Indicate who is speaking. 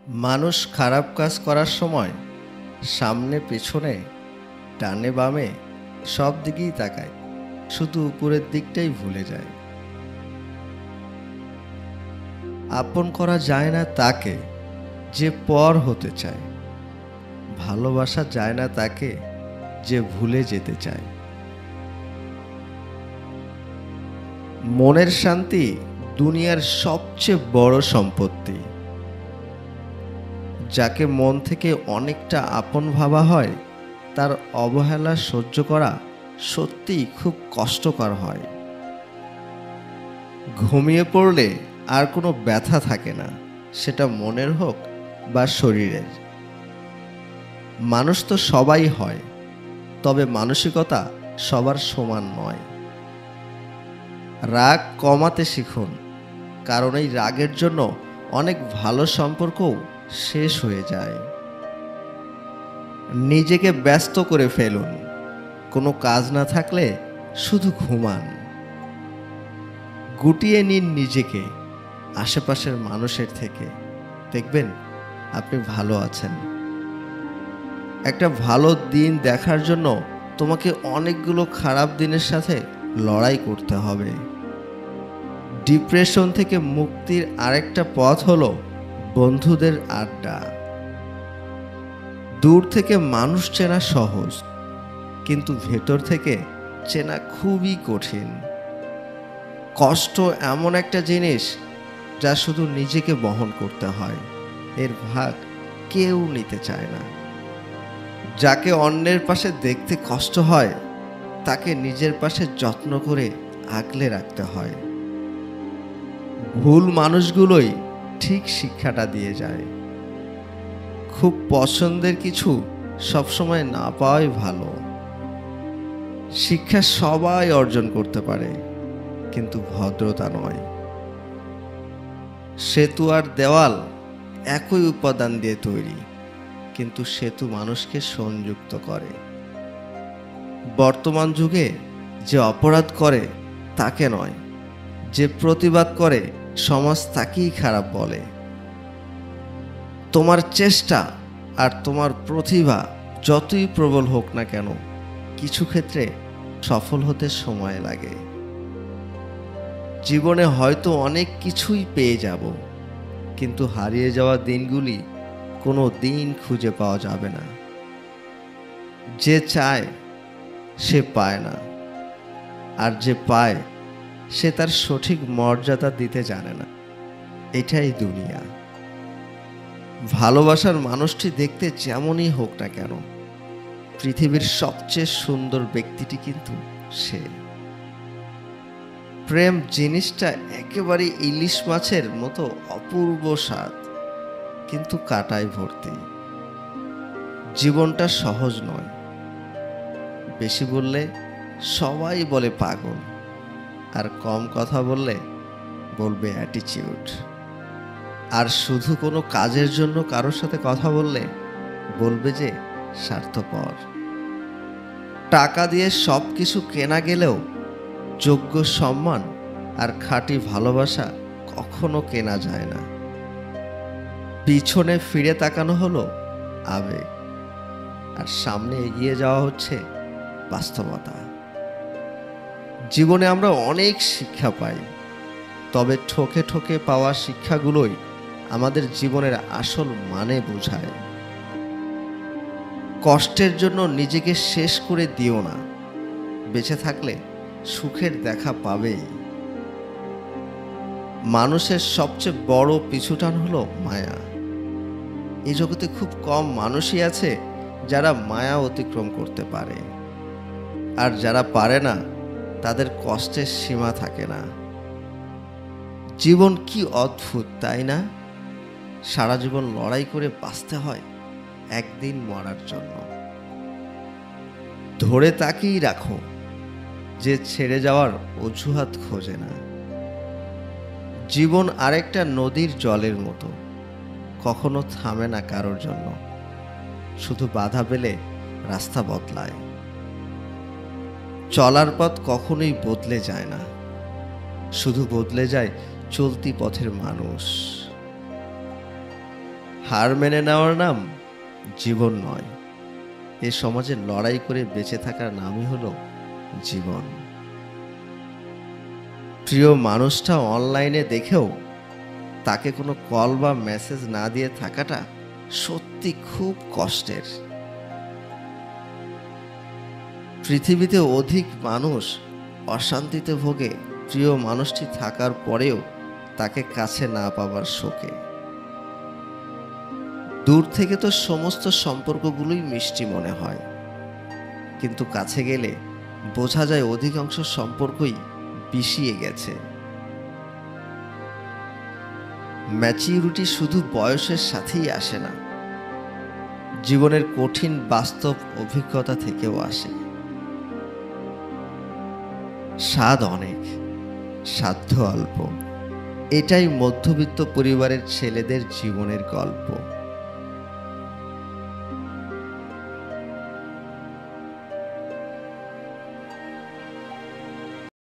Speaker 1: মানুষ খারাপ কাজ করার সময় সামনে পেছনে ডানে বামে সব দিকেই তাকায়, শুধু উপরের দিকটাই ভুলে যায়। আপন করা যায় না তাকে যে পর হতে চায়, ভালোবাসা যায় না তাকে যে ভুলে যেতে চায়। মনের শান্তি দুনিয়ার সবচেয়ে বড় সম্পত্তি। যাকে মন থেকে অনেকটা আপন ভাবা হয়, তার অবহেলা সহ্য করা সত্যিই খুব কষ্টকর হয়। ঘুমিয়ে পড়লে আর কোনো ব্যথা থাকে না, সেটা মনের হোক বা শরীরের। মানুষ তো সবাই হয়, তবে মানসিকতা সবার সমান নয়। রাগ কমাতে শিখুন, কারণ এই রাগের জন্য অনেক ভালো সম্পর্কও শেষ হয়ে যায়। নিজেকে ব্যস্ত করে ফেলুন, কোনো কাজ না থাকলে শুধু ঘুমান। গুটিয়ে নিন নিজেকে আশেপাশের মানুষের থেকে, দেখবেন আপনি ভালো আছেন। একটা ভালো দিন দেখার জন্য তোমাকে অনেকগুলো খারাপ দিনের সাথে লড়াই করতে হবে। ডিপ্রেশন থেকে মুক্তির আরেকটা পথ হলো বন্ধুদের আড্ডা। দূর থেকে মানুষ চেনা সহজ, কিন্তু ভেতর থেকে চেনা খুবই কঠিন। কষ্ট এমন একটা জিনিস যা শুধু নিজেকে বহন করতে হয়, এর ভাগ কেউ নিতে চায় না। যাকে অন্যের পাশে দেখতে কষ্ট হয়, তাকে নিজের পাশে যত্ন করে আগলে রাখতে হয়। ভুল মানুষগুলোই ঠিক শিক্ষাটা দিয়ে যায়। খুব পছন্দের কিছু সবসময় না পাওয়াই ভালো। শিক্ষা সবাই অর্জন করতে পারে, কিন্তু ভদ্রতা নয়। সেতু আর দেওয়াল একই উপাদান দিয়ে তৈরি, কিন্তু সেতু মানুষকে সংযুক্ত করে। বর্তমান যুগে যে অপরাধ করে তাকে নয়, যে প্রতিবাদ করে সমাজ তাকেই খারাপ বলে। তোমার চেষ্টা আর তোমার প্রতিভা যতই প্রবল হোক না কেন, কিছু ক্ষেত্রে সফল হতে সময় লাগে। জীবনে হয়তো অনেক কিছুই পেয়ে যাব, কিন্তু হারিয়ে যাওয়া দিনগুলি কোনো দিন খুঁজে পাওয়া যাবে না। যে চায় সে পায় না, আর যে পায় সে তার সঠিক মর্যাদা দিতে জানে না। এটাই দুনিয়া। ভালোবাসার মানুষটি দেখতে যেমনই হোক না কেন, পৃথিবীর সবচেয়ে সুন্দর ব্যক্তিটি কিন্তু সে। প্রেম জিনিসটা একেবারে ইলিশ মাছের মতো অপূর্ব স্বাদ, কিন্তু কাঁটায় ভর্তি। জীবনটা সহজ নয়। বেশি বললে সবাই বলে পাগল, আর কম কথা বললে বলবে অ্যাটিটিউড। আর শুধু কোনো কাজের জন্য কারোর সাথে কথা বললে বলবে যে স্বার্থপর। টাকা দিয়ে সব কিছু কেনা গেলেও যোগ্য সম্মান আর খাঁটি ভালোবাসা কখনো কেনা যায় না। পিছনে ফিরে তাকানো হলো আবেগ, আর সামনে এগিয়ে যাওয়া হচ্ছে বাস্তবতা। জীবনে আমরা অনেক শিক্ষা পাই, তবে ঠকে ঠকে পাওয়া শিক্ষাগুলোই আমাদের জীবনের আসল মানে বোঝায়। কষ্টের জন্য নিজেকে শেষ করে দিও না, বেঁচে থাকলে সুখের দেখা পাবেই। মানুষের সবচেয়ে বড় পিছুটান হলো মায়া। এই জগতে খুব কম মানুষই আছে যারা মায়া অতিক্রম করতে পারে, আর যারা পারে না তাদের কষ্টের সীমা থাকে না। জীবন কি অদ্ভুত, তাই না? সারা জীবন লড়াই করে বাঁচতে হয় একদিন মরার জন্য। ধরে তাকিয়েই রাখো, যে ছেড়ে যাওয়ার অজুহাত খোঁজে না। জীবন আরেকটা নদীর জলের মতো, কখনো থামে না কারোর জন্য, শুধু বাধা পেলে রাস্তা বদলায়। চলার পথ কখনোই বদলে যায় না, শুধু বদলে যায় চলতি পথের মানুষ। হার মেনে নেওয়ার নাম জীবন নয়, এ সমাজে লড়াই করে বেঁচে থাকার নামই হলো জীবন। প্রিয় মানুষটা অনলাইনে দেখেও তাকে কোনো কল বা মেসেজ না দিয়ে থাকাটা সত্যি খুব কষ্টের। পৃথিবীতে অধিক মানুষ অশান্তিতে ভোগে প্রিয় মানুষটি থাকার পরেও তাকে কাছে না পাবার শোকে। দূর থেকে তো সমস্ত সম্পর্কগুলোই মিষ্টি মনে হয়, কিন্তু কাছে গেলে বোঝা যায় অধিকাংশ সম্পর্কই বিষিয়ে গেছে। ম্যাচিউরিটি শুধু বয়সের সাথেই আসে না, জীবনের কঠিন বাস্তব অভিজ্ঞতা থেকেও আসে। স্বাদ অনেক, সাধ্য অল্প, এটাই মধ্যবিত্ত পরিবারের ছেলেদের জীবনের গল্প।